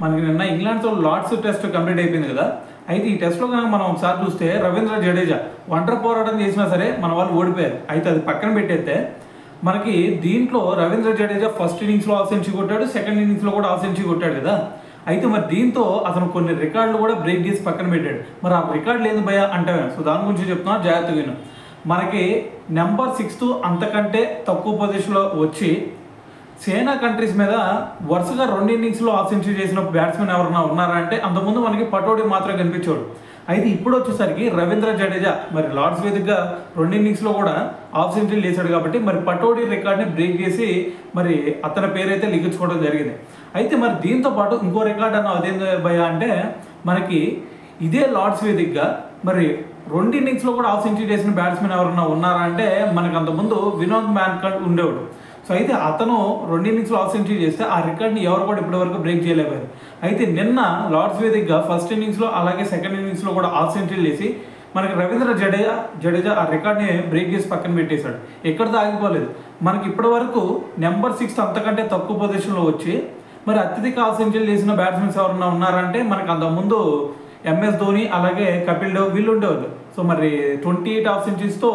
మనకి నిన్న ఇంగ్లాండ్తో Lord's test complete అయిపోయింది కదా. అయితే ఈ టెస్ట్లో కనుక మనం ఒకసారి చూస్తే రవీంద్ర జడేజా ఒంటరి పోరాటం చేసినా సరే మన వాళ్ళు ఓడిపోయారు. అయితే అది పక్కన పెట్టేస్తే మనకి దీంట్లో రవీంద్ర జడేజా ఫస్ట్ ఇన్నింగ్స్లో హాఫ్ సెంచరీ కొట్టాడు, సెకండ్ ఇన్నింగ్స్లో కూడా హాఫ్ సెంచరీ కొట్టాడు కదా. అయితే మరి దీంతో అతను కొన్ని రికార్డులు కూడా బ్రేక్ చేసి పక్కన పెట్టాడు. మరి ఆ రికార్డులు ఏంది భయ అంటే, సో దాని గురించి చెప్తున్నా, జాగ్రత్తగా విను. మనకి నెంబర్ 6 అంతకంటే తక్కువ పొజిషన్లో వచ్చి చైనా కంట్రీస్ మీద వరుసగా 2 ఇన్నింగ్స్లో హాఫ్ సెంచరీ చేసిన బ్యాట్స్మెన్ ఎవరైనా ఉన్నారా అంటే అంతకుముందు మనకి పటోడి మాత్రం కనిపించాడు. అయితే ఇప్పుడు వచ్చేసరికి రవీంద్ర జడేజా మరి లార్డ్స్ వేదికగా 2 ఇన్నింగ్స్లో కూడా హాఫ్ సెంచరీ చేశాడు కాబట్టి మరి పటోడి రికార్డ్ని బ్రేక్ చేసి మరి అతని పేరైతే లిఖించుకోవడం జరిగింది. అయితే మరి దీంతో పాటు ఇంకో రికార్డ్ అన్న అదేందో భయ అంటే, మనకి ఇదే లార్డ్స్ వేదికగా మరి 2 ఇన్నింగ్స్లో కూడా హాఫ్ సెంచరీ చేసిన బ్యాట్స్మెన్ ఎవరైనా ఉన్నారా అంటే మనకు అంతకుముందు వినోద్ మాన్కర్ ఉండేవాడు. సో అయితే అతను 2 ఇన్నింగ్స్లో హాఫ్ సెంచరీ చేస్తే ఆ రికార్డ్ని ఎవరు కూడా ఇప్పటివరకు బ్రేక్ చేయలేకపోయారు. అయితే నిన్న లార్డ్స్ వేదికగా ఫస్ట్ ఇన్నింగ్స్లో అలాగే సెకండ్ ఇన్నింగ్స్లో కూడా హాఫ్ సెంచరీ చేసి మనకి రవీంద్ర జడేజా ఆ రికార్డ్ని బ్రేక్ చేసి పక్కన పెట్టేశాడు. ఎక్కడితో ఆగిపోలేదు. మనకి ఇప్పటివరకు నెంబర్ 6 అంతకంటే తక్కువ పొజిషన్లో వచ్చి మరి అత్యధిక హాఫ్ సెంచరీ చేసిన బ్యాట్స్మెన్స్ ఎవరన్నా ఉన్నారంటే మనకు అంతకుముందు MS ధోని అలాగే కపిల్ దేవ్ వీళ్ళు ఉండేవాళ్ళు. సో మరి 28 హాఫ్ సెంచరీస్తో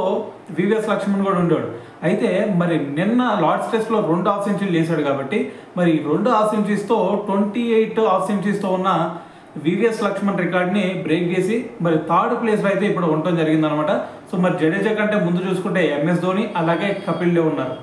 VVS లక్ష్మణ్ కూడా ఉండేవాడు. అయితే మరి నిన్న లార్డ్స్ టెస్ట్లో 2 హాఫ్ సెంచరీలు చేశాడు కాబట్టి మరి 2 హాఫ్ సెంచరీస్తో 28 హాఫ్ సెంచరీస్తో ఉన్న VVS లక్ష్మణ్ రికార్డ్ని బ్రేక్ చేసి మరి 3rd ప్లేస్లో అయితే ఇప్పుడు ఉండటం జరిగిందనమాట. సో మరి జడేజా కంటే ముందు చూసుకుంటే MS ధోని అలాగే కపిల్ దేవ్ ఉన్నారు.